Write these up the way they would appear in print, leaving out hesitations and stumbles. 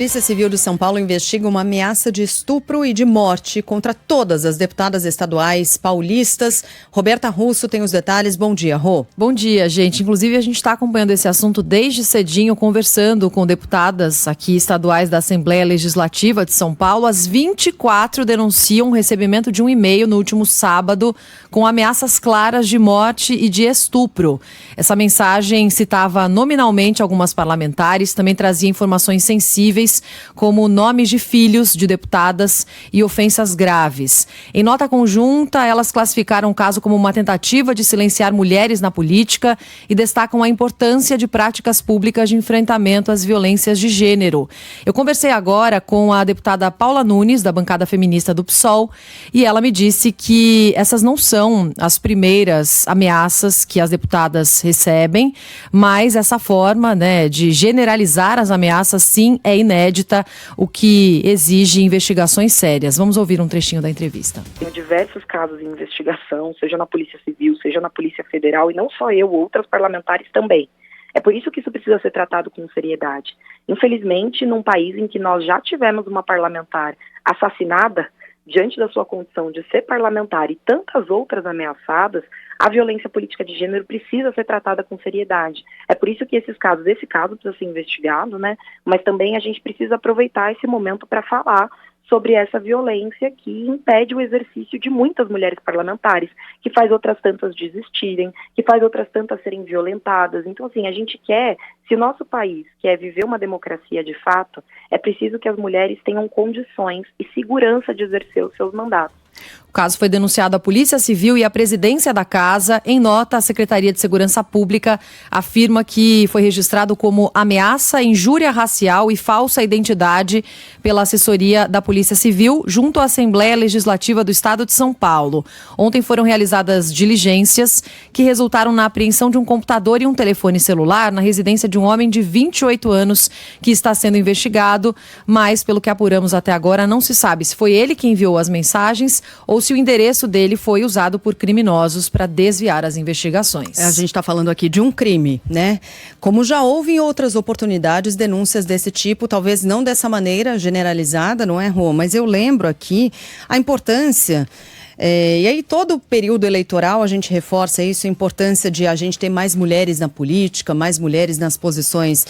A Polícia Civil de São Paulo investiga uma ameaça de estupro e de morte contra todas as deputadas estaduais paulistas. Roberta Russo tem os detalhes. Bom dia, Rô. Bom dia, gente. Inclusive, a gente está acompanhando esse assunto desde cedinho, conversando com deputadas aqui estaduais da Assembleia Legislativa de São Paulo. As 24 denunciam o recebimento de um e-mail no último sábado com ameaças claras de morte e de estupro. Essa mensagem citava nominalmente algumas parlamentares, também trazia informações sensíveis, como nomes de filhos de deputadas e ofensas graves. Em nota conjunta, elas classificaram o caso como uma tentativa de silenciar mulheres na política e destacam a importância de práticas públicas de enfrentamento às violências de gênero. Eu conversei agora com a deputada Paula Nunes, da bancada feminista do PSOL, e ela me disse que essas não são as primeiras ameaças que as deputadas recebem, mas essa forma, de generalizar as ameaças, sim, é inédita, o que exige investigações sérias. Vamos ouvir um trechinho da entrevista. Tem diversos casos de investigação, seja na Polícia Civil, seja na Polícia Federal, e não só eu, outras parlamentares também. É por isso que isso precisa ser tratado com seriedade. Infelizmente, num país em que nós já tivemos uma parlamentar assassinada, diante da sua condição de ser parlamentar e tantas outras ameaçadas, a violência política de gênero precisa ser tratada com seriedade. É por isso que esse caso precisa ser investigado, mas também a gente precisa aproveitar esse momento para falar sobre essa violência que impede o exercício de muitas mulheres parlamentares, que faz outras tantas desistirem, que faz outras tantas serem violentadas. Então, assim, a gente quer, se o nosso país quer viver uma democracia de fato, é preciso que as mulheres tenham condições e segurança de exercer os seus mandatos. O caso foi denunciado à Polícia Civil e à presidência da Casa. Em nota, a Secretaria de Segurança Pública afirma que foi registrado como ameaça, injúria racial e falsa identidade pela assessoria da Polícia Civil junto à Assembleia Legislativa do Estado de São Paulo. Ontem foram realizadas diligências que resultaram na apreensão de um computador e um telefone celular na residência de um homem de 28 anos que está sendo investigado, mas, pelo que apuramos até agora, não se sabe se foi ele que enviou as mensagens ou se o endereço dele foi usado por criminosos para desviar as investigações. A gente está falando aqui de um crime, Como já houve em outras oportunidades denúncias desse tipo, talvez não dessa maneira generalizada, não é, Rô? Mas eu lembro aqui a importância... e aí todo o período eleitoral a gente reforça isso, a importância de a gente ter mais mulheres na política, mais mulheres nas posições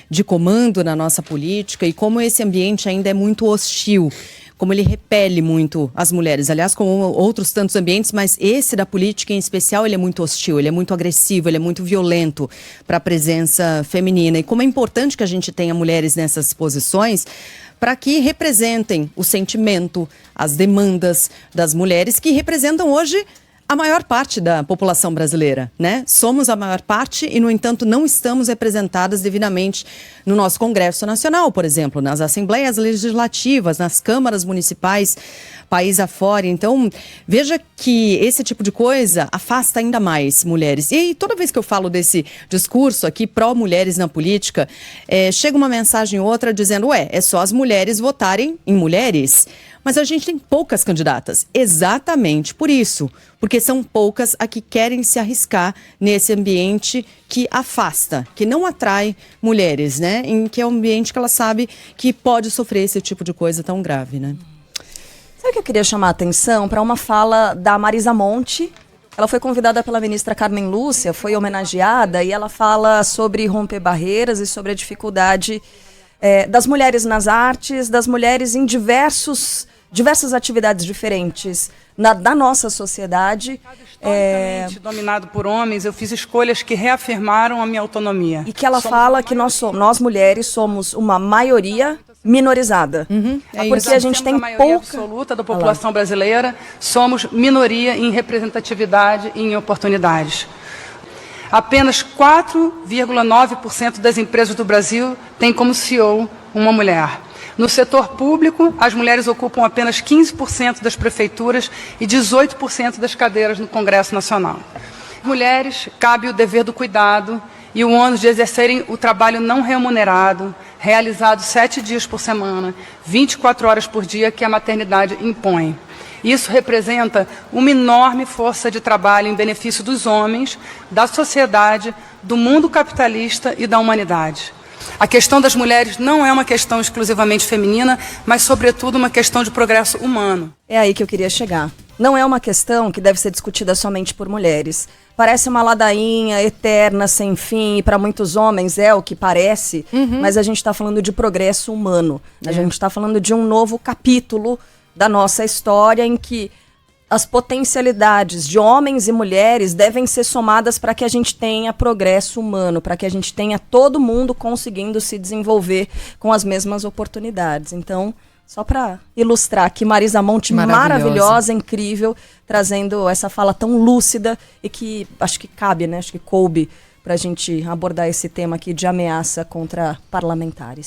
de comando na nossa política e como esse ambiente ainda é muito hostil, como ele repele muito as mulheres. Aliás, como outros tantos ambientes, mas esse da política em especial, ele é muito hostil, ele é muito agressivo, ele é muito violento para a presença feminina. E como é importante que a gente tenha mulheres nessas posições para que representem o sentimento, as demandas das mulheres que representam hoje a maior parte da população brasileira, Somos a maior parte e, no entanto, não estamos representadas devidamente no nosso Congresso Nacional, por exemplo, nas assembleias legislativas, nas câmaras municipais, país afora. Então, veja que esse tipo de coisa afasta ainda mais mulheres. E aí, toda vez que eu falo desse discurso aqui pró-mulheres na política, chega uma mensagem ou outra dizendo, é só as mulheres votarem em mulheres. Mas a gente tem poucas candidatas, exatamente por isso, porque são poucas a que querem se arriscar nesse ambiente que afasta, que não atrai mulheres, em que é um ambiente que ela sabe que pode sofrer esse tipo de coisa tão grave, Sabe que eu queria chamar a atenção para uma fala da Marisa Monte? Ela foi convidada pela ministra Carmen Lúcia, foi homenageada e ela fala sobre romper barreiras e sobre a dificuldade das mulheres nas artes, das mulheres em diversas atividades diferentes da nossa sociedade. Historicamente dominado por homens, eu fiz escolhas que reafirmaram a minha autonomia. E que ela fala que nós mulheres somos uma maioria minorizada. Porque a gente tem maioria absoluta da população brasileira, somos minoria em representatividade e em oportunidades. Apenas 4,9% das empresas do Brasil têm como CEO uma mulher. No setor público, as mulheres ocupam apenas 15% das prefeituras e 18% das cadeiras no Congresso Nacional. Mulheres, cabe o dever do cuidado e o ônus de exercerem o trabalho não remunerado, realizado 7 dias por semana, 24 horas por dia, que a maternidade impõe. Isso representa uma enorme força de trabalho em benefício dos homens, da sociedade, do mundo capitalista e da humanidade. A questão das mulheres não é uma questão exclusivamente feminina, mas, sobretudo, uma questão de progresso humano. É aí que eu queria chegar. Não é uma questão que deve ser discutida somente por mulheres. Parece uma ladainha eterna, sem fim, e para muitos homens é o que parece, mas a gente está falando de progresso humano. A gente está falando de um novo capítulo da nossa história em que as potencialidades de homens e mulheres devem ser somadas para que a gente tenha progresso humano, para que a gente tenha todo mundo conseguindo se desenvolver com as mesmas oportunidades. Então, só para ilustrar aqui, Marisa Monte, maravilhosa, incrível, trazendo essa fala tão lúcida e que acho que cabe, né? Acho que coube para a gente abordar esse tema aqui de ameaça contra parlamentares.